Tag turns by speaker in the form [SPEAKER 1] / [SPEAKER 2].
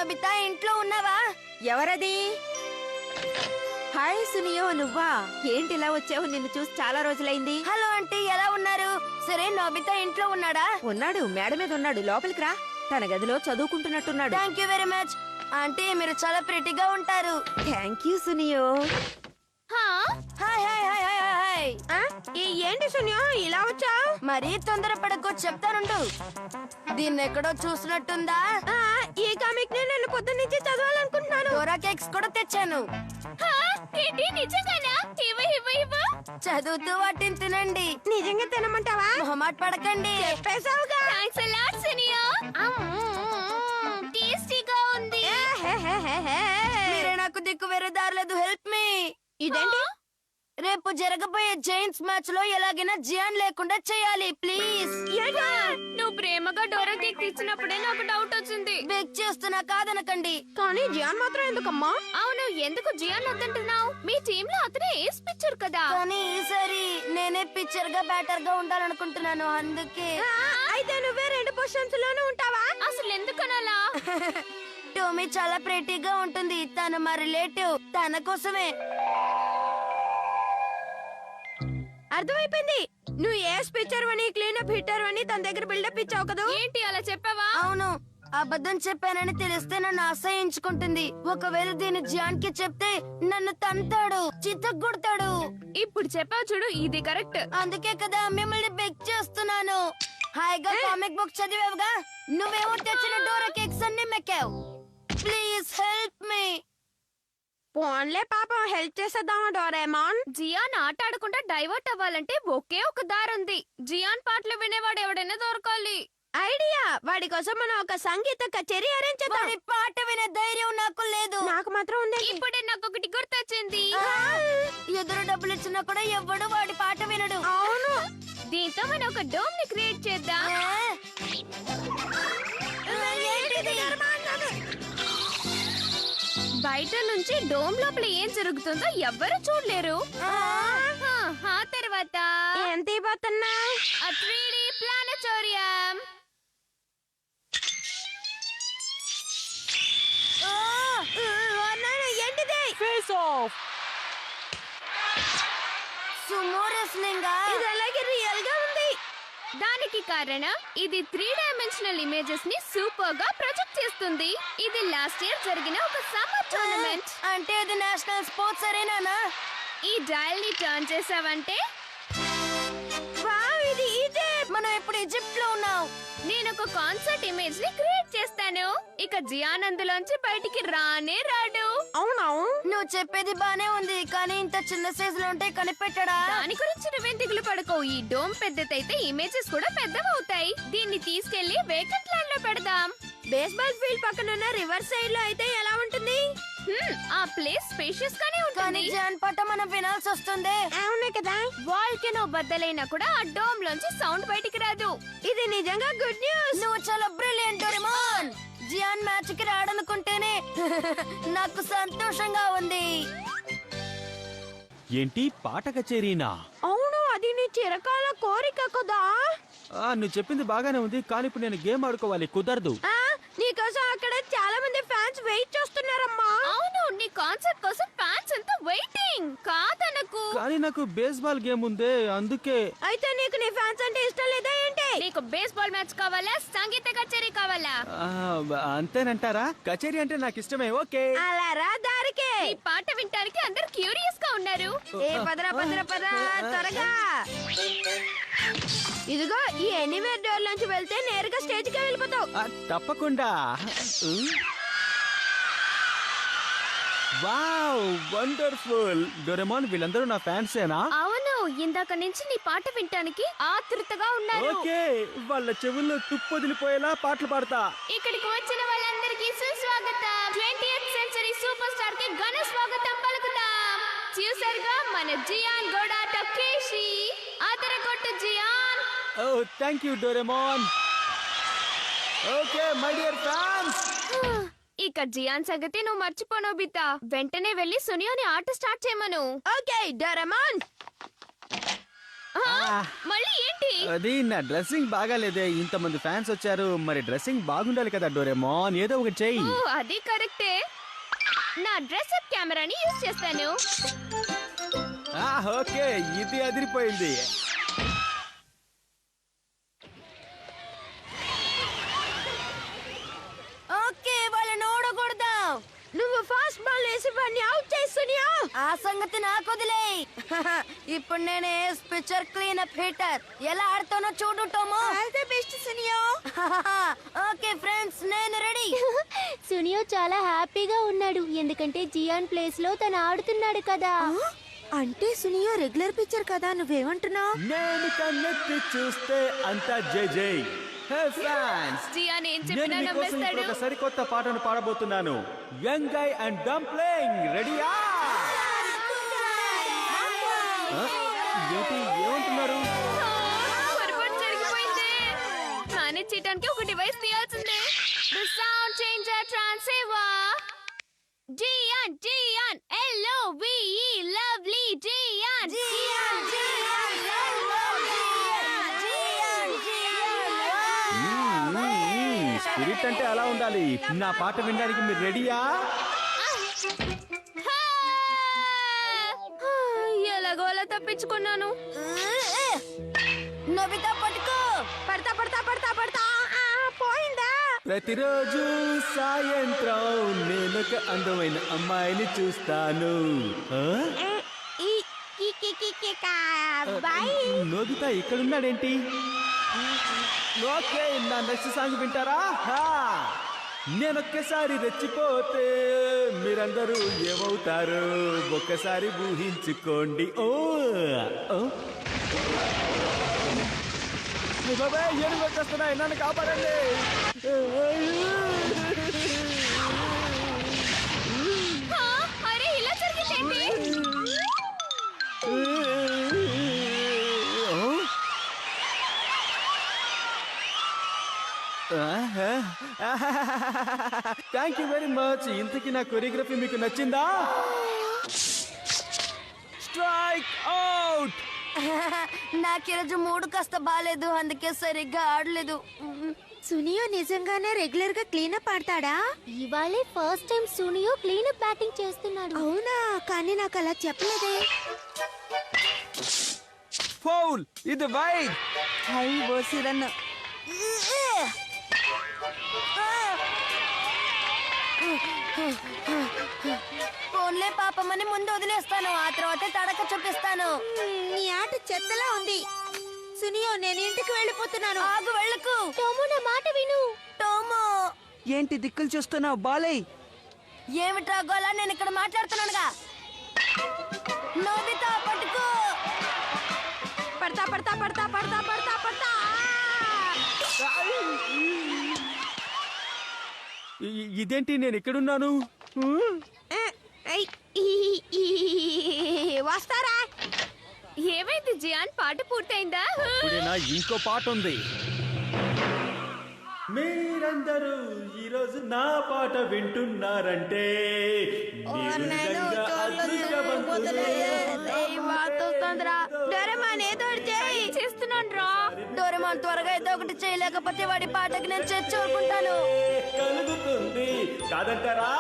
[SPEAKER 1] Nobita ఇంట్లో ఉన్నావా?
[SPEAKER 2] ఎవరది? హాయ్ సునియో, నువ్వా? ఏంటి ఇలా వచ్చావు? నిన్ను చూసి చాలా రోజులైంది.
[SPEAKER 1] హలో ఆంటీ, ఎలా ఉన్నారు? సరే, నోబితా ఇంట్లో ఉన్నాడా?
[SPEAKER 2] ఉన్నాడు, మేడ మీద ఉన్నాడు. లోపలికి రా. తన గదిలో చదువుకుంటున్నట్టున్నాడు.
[SPEAKER 1] Thank you very much aunty, మీరు చాలా ప్రిటీగా ఉంటారు.
[SPEAKER 2] Thank you Suneo.
[SPEAKER 1] Hi hi hi hi hi.
[SPEAKER 2] ఏంటి సునియో ఇలా వచ్చా?
[SPEAKER 1] మరీ తొందరపడకు, చెప్తానుండు. దీన్ని ఎక్కడో చూసినట్టుందా?
[SPEAKER 2] ఈ కామిక్ నేను పొద్దున్నుంచి చదవాలనుకుంటున్నాను.
[SPEAKER 1] డోరా కేక్స్ కూడా తెచ్చాను. చదువుతూ వాటిని తినండి.
[SPEAKER 2] నిజంగా తినమంటావా?
[SPEAKER 1] మొహమాట పడకండి.
[SPEAKER 2] చెప్పేశావుగా.
[SPEAKER 1] టేస్టీగా ఉంది. మీరే నాకు దిక్కు వేరే దారలేదు. Help me.
[SPEAKER 2] ఇదేంటి?
[SPEAKER 1] రేపు జరగబోయే జైంట్స్ మ్యాచ్ లో ఎలాగైనా జియాన్ లేకుండా చేయాలి ప్లీజ్.
[SPEAKER 3] నువ్వు ప్రేమగా డోరా కేక్ ఇచ్చినప్పుడే నాకు డౌట్ వచ్చింది.
[SPEAKER 1] బేక్ చేస్తున్నా, కాదనకండి.
[SPEAKER 2] కానీ జియాన్ మాత్రం ఎందుకమ్మా?
[SPEAKER 3] అవును, ఎందుకు జియాన్ వద్దంటున్నావు? మీ టీమ్ లో అతనే ఏస్ పిచ్చర్ కదా.
[SPEAKER 1] కానీ ఈసారి నేనే పిక్చర్ గా బ్యాటర్ గా ఉండాలనుకుంటున్నాను, అందుకే.
[SPEAKER 2] అయితే నువ్వే 2 పొజిషన్స్ లోనే ఉంటావా?
[SPEAKER 3] అసలు ఎందుకనాలా?
[SPEAKER 1] టోమీ చాలా ప్రెటీగా ఉంటుంది. తను మా రిలేటివ్, తన కోసమే.
[SPEAKER 2] అర్థమైపోయింది. నువ్వు ఏ స్పిచ్చర్ అని క్లీనప్ హిట్టర్ అని తన దగ్గర బిల్డప్ ఇచ్చావు కదా.
[SPEAKER 3] ఏంటి అలా చెప్పావా?
[SPEAKER 1] అవును, అబద్ధం చెప్పానని తెలిస్తే నన్ను అసహించుకుంటుంది. ఒకవేళ దీన్ని జియాన్ కి చెప్తే నన్ను తంతాడు, చిత్తగొడతాడు.
[SPEAKER 3] ఇప్పుడు చెప్పావు చూడు, ఇది కరెక్ట్.
[SPEAKER 1] అందుకే కదా మిమ్మల్ని బెక్ చేస్తున్నాను. హాయిగా కామిక్ బుక్ చదివావుగా, నువ్వేమో తెచ్చిన డోరా కేక్స్ అన్ని మెక్కావు. Please help me.
[SPEAKER 2] పోన్లే పాపం, హెల్ప్ చేసేద్దామా డోరేమాన్?
[SPEAKER 3] జియాన్ ఆట ఆడకుండా డైవర్ట్ అవ్వాలంటే ఒకే ఒక దారుంది. జియాన్ పాటలు వినేవాడు ఎవడైనా దొరకాలి.
[SPEAKER 2] ఐడియా. వాడి కోసం మనం ఒక సంగీత కచేరీ అరేంజ్ చేద్దాం.
[SPEAKER 1] వాడి పాట వినే ధైర్యం నాకు లేదు.
[SPEAKER 2] నాకు మాత్రం ఉంది.
[SPEAKER 3] ఇప్పుడే నాకు ఒకటి గుర్తొచ్చింది.
[SPEAKER 1] ఎదురు డబ్బులు ఇచ్చినా కూడా ఎవ్వడు వాడి పాట వినడు.
[SPEAKER 2] అవును.
[SPEAKER 3] దీంతో మనం ఒక డోమ్ ని క్రియేట్ చేద్దాం.
[SPEAKER 1] ఏంటిది?
[SPEAKER 3] బయట నుంచి డోమ్ లోపల ఏం జరుగుతుందో ఎవ్వరూ చూడలేరు. ఆ తర్వాత
[SPEAKER 2] ఎంత ఇవ్వతున్నా?
[SPEAKER 3] 3D planetarium.
[SPEAKER 2] ఏంటిది?
[SPEAKER 4] Face off.
[SPEAKER 1] Sumo wrestling.
[SPEAKER 2] ఇది అలాగే రియల్ గా ఉంది.
[SPEAKER 3] దానికి కారణం ఇది 3 డైమెన్షనల్ ఇమేజెస్ ని సూపర్ గా ప్రొజెక్ట్ చేస్తుంది. ఇది లాస్ట్ ఇయర్ జరిగిన ఒక సమ్మర్ టోర్నమెంట్.
[SPEAKER 1] అంటే ఇది నేషనల్ స్పోర్ట్స్ అరేనానా?
[SPEAKER 3] ఈ డయల్ ని టర్న్ చేసావంటే
[SPEAKER 2] వావ్, ఇది ఈజిప్ట్.
[SPEAKER 1] మనం ఇప్పుడు ఈజిప్ట్ లో ఉన్నాం.
[SPEAKER 3] నేను ఒక కాన్సర్ట్ ఇమేజ్ ని క్రియేట్ చేస్తాను. ఇక జియాన్ అందులోంచి బయటికి రానే రాడు.
[SPEAKER 2] అవునవును.
[SPEAKER 1] నువ్వు చెప్పేది బానే ఉంది, కానీ ఇంత చిన్న సైజ్ లో ఉంటే కనిపెట్టడా?
[SPEAKER 3] దాని గురించి నువ్వేం దిగులు పడకో. ఈ డోమ్ పెద్దదైతే ఇమేజెస్ కూడా పెద్దవవుతాయి. దీన్ని తీసుకెళ్లి వేకెంట్ ల్యాండ్ లో పెడదాం.
[SPEAKER 2] బేస్బాల్ ఫీల్డ్ పక్కన ఉన్న రివర్ సైడ్ లో అయితే ఎలా ఉంటుంది?
[SPEAKER 3] ఆ ప్లేస్ స్పేషియస్ గానే
[SPEAKER 1] కానీ
[SPEAKER 3] ఉంటుంది.
[SPEAKER 1] జాన్ పాట మనం వినాల్సి వస్తుంది.
[SPEAKER 2] అవునే కదా.
[SPEAKER 3] వాల్కెనో బద్దలైనా కూడా ఆ డోమ్ లోంచి సౌండ్ బయటికి రాదు.
[SPEAKER 2] ఇది నిజంగా గుడ్ న్యూస్.
[SPEAKER 1] నువ్వు చాలా బ్రిలియంట్ డోరేమోన్. జియాన్ మ్యాచ్ కి రాడనుకుంటేనే నాకు సంతోషంగా ఉంది.
[SPEAKER 4] ఏంటి పాట కచేరీనా?
[SPEAKER 2] అవును, అది నీ చిరకాల కోరిక కదా.
[SPEAKER 4] నువ్వు చెప్పింది బాగానే ఉంది, కానీ ఇప్పుడు నేను గేమ్ ఆడుకోవాలి, కుదరదు.
[SPEAKER 2] నీకోసం అక్కడ చాలా మంది ఫ్యాన్స్ వెయిట్ చేస్తున్నారమ్మా.
[SPEAKER 3] అవును, నీ కాన్సర్ట్ కోసం ఫ్యాన్స్ అంతా వెయిటింగ్. కాదనకు.
[SPEAKER 4] కానీ నాకు బేస్బాల్ గేమ్ ఉంది, అందుకే.
[SPEAKER 2] అయితే నీకు నీ ఫ్యాన్స్ అంటే ఇష్టం లేదా ఏంటి?
[SPEAKER 3] నీకు బేస్బాల్ మ్యాచ్ కావాలా, సంగీత కచేరీ కావాలా?
[SPEAKER 4] అంతేనంటారా? కచేరీ అంటే నాకు ఇష్టమే. ఓకే,
[SPEAKER 2] అలా రా దారికి.
[SPEAKER 3] ఈ పాట వినడానికి అందరు క్యూరియస్ గా ఉన్నారు.
[SPEAKER 2] పదరా పదరా పదరా త్వరగా. ఇదిగో ఈ ఎనీవేర్ డోర్ నుంచి వెళ్తే నేరుగా స్టేజ్ కి వెళ్ళిపోతావు.
[SPEAKER 4] తప్పకుండా. Wow, wonderful. డోరేమోన్, వీళ్ళందరూ నా ఫ్యాన్సేనా?
[SPEAKER 3] అవును, ఇందాక నుంచి నీ పాట వినటానికి ఆతృతగా ఉన్నారు.
[SPEAKER 4] ఓకే, వాళ్ళ చెవుల్లో తుప్పొదిలిపోయేలా పాటలు పాడతా.
[SPEAKER 3] ఇక్కడికి వచ్చిన వాళ్ళందరికీ సుస్వాగతం. 20th సెంచరీ సూపర్ స్టార్ కి ఘన స్వాగతం పలుకుతాం. చూసారుగా మన జియాన్ గోడా టకేషి. ఆదరగొట్టు జియాన్.
[SPEAKER 4] ఓ thank you Doraemon. Okay my dear fans.
[SPEAKER 3] ఇక జియాన్ సంగతి నువ్వు మర్చిపోను బితా. వెంటనే వెళ్లి సునియోని ఆట స్టార్ట్ చేయమను.
[SPEAKER 2] Okay Doraemon.
[SPEAKER 3] మళ్ళీ ఏంటి?
[SPEAKER 4] అది నా డ్రెస్సింగ్ బాగాలేదే, ఇంతమంది ఫ్యాన్స్ వచ్చారు, మరి డ్రెస్సింగ్ బాగుండాలి కదా డోరేమోన్, ఏదో ఒకటి చెయ్యి.
[SPEAKER 3] ఓ, అది కరెక్టే. నా డ్రెస్ అప్ కెమెరాని యూజ్ చేస్తాను.
[SPEAKER 4] ఓకే, ఇది అదిరిపోయింది.
[SPEAKER 1] ఓకే, వాళ్ళని ఓడకూడదాం.
[SPEAKER 2] నువ్వు ఫాస్ట్ బాల్ వేసి వాడిని అవుట్ చేస్తున్నా.
[SPEAKER 1] ఆ సంగతి నాకు వదిలే. ఇప్పుడు నేనే పిక్చర్ క్లీన్ అప్ హిట్టర్. ఎలా ఆడుతానో చూడు టోమో.
[SPEAKER 2] All the best Suneo.
[SPEAKER 1] Okay friends, నేను రెడీ.
[SPEAKER 3] సునియో చాలా హ్యాపీగా ఉన్నాడు ఎందుకంటే జియాన్ ప్లేస్ లో తను ఆడుతున్నాడు కదా.
[SPEAKER 2] అంటే సునియో రెగ్యులర్ పిక్చర్ కదా, నువ్వేమంటున్నావు?
[SPEAKER 4] నేను కన్నెత్తి చూస్తే అంతా జై జై. హే ఫ్యాన్స్,
[SPEAKER 3] జియాన్ ఏం
[SPEAKER 4] నేను
[SPEAKER 3] చెప్పినా
[SPEAKER 4] మీకోసం ఇప్పుడు
[SPEAKER 3] నమ్మేస్తాడు.
[SPEAKER 4] ఒక సరికొత్త పాటను పాడబోతున్నాను. యంగ్ గై అండ్ డంప్లింగ్, రెడీయా? ఏంటి ఏమంటున్నారు?
[SPEAKER 3] పొరపాటు జరిగిపోయింది. మేనేజ్ చేయడానికి ఒక డివైస్ తీయాల్సిందే. The sound changer transceiver. జియాన్ జియాన్ LOVE లవ్లీ జియాన్.
[SPEAKER 4] స్పిరిట్ అంటే అలా ఉండాలి. నా పాట వినడానికి మీరు రెడీయా?
[SPEAKER 3] ఎలాగో అలా తప్పించుకున్నాను.
[SPEAKER 1] నోబితా పట్టుకో.
[SPEAKER 2] పడతా పడతా పడతా పడతా. పోయిందా?
[SPEAKER 4] ప్రతిరోజు సాయంత్రం నేనొక అందమైన అమ్మాయిని చూస్తాను.
[SPEAKER 2] బాయ్.
[SPEAKER 4] నోబితా ఇక్కడున్నాడేంటి? ఓకే, నా నెక్స్ట్ సాంగ్ వింటారా? నేనొక్కసారి రెచ్చిపోతే మీరందరూ ఏమవుతారు ఒక్కసారి ఊహించుకోండి. ఓ బాబాయ్, ఏనుగు వచ్చేస్తున్నాయి, నన్ను కాపాడండి.
[SPEAKER 3] అరే ఇలా జరిగిందేంటి?
[SPEAKER 4] Thank you very much. ఇంతకీ నా కొరియోగ్రఫీ మీకు నచ్చిందా? Strike out.
[SPEAKER 1] నాకు ఈరోజు మూడు కాస్త బాగాలేదు, అందుకే సరిగ్గా ఆడలేదు.
[SPEAKER 2] సునియో నిజంగానే రెగ్యులర్ గా క్లీనప్ ఆడతాడా?
[SPEAKER 3] ఇవాళే first time Suneo cleanup batting చేస్తున్నాడు.
[SPEAKER 2] అవునా, కానీ నాకు అలా చెప్పలేదే.
[SPEAKER 4] ఫౌల్, ఇది వైడ్.
[SPEAKER 2] హై బోసిరన్న.
[SPEAKER 1] ఫోన్లే పాపమని ముందు వదిలేస్తాను, ఆ తర్వాత తడక చూపిస్తాను.
[SPEAKER 2] నీ ఆట చెత్తలా ఉంది. సునియో, నేను ఇంటికి వెళ్ళిపోతున్నాను.
[SPEAKER 1] ఆగు, వెళ్ళకు.
[SPEAKER 3] టోమో నా మాట విను.
[SPEAKER 1] టోమో,
[SPEAKER 5] ఏంటి దిక్కులు చూస్తున్నావు బాలయ్య?
[SPEAKER 1] ఏమిట్రా గోలా? నేను ఇక్కడ మాట్లాడుతున్నానుగా. నోబితా పట్టుకో.
[SPEAKER 2] పడతా పడతా పడతా పడతా పడతా పడతా.
[SPEAKER 4] ఇదేంటి, నేను ఎక్కడున్నాను?
[SPEAKER 2] వస్తారా?
[SPEAKER 3] ఏమైంది జియాన్, పాట పూర్తయిందా?
[SPEAKER 4] ఇప్పుడేనా ఇంకో పాట ఉంది. మీరందరూ ఈరోజు నా పాట వింటున్నారంటే మీరు నిజంగా అదృష్టవంతులు.
[SPEAKER 1] డోరేమాన్ ఏదో ఒకటి చేయి.
[SPEAKER 3] చేస్తున్నాను రా.
[SPEAKER 1] డోరేమాన్ త్వరగా ఏదో ఒకటి చేయలేకపోతే వాడి పాటకి నేను చర్చ ఊరుకుంటాను.
[SPEAKER 4] కలుగుతుంది కాదంటారా?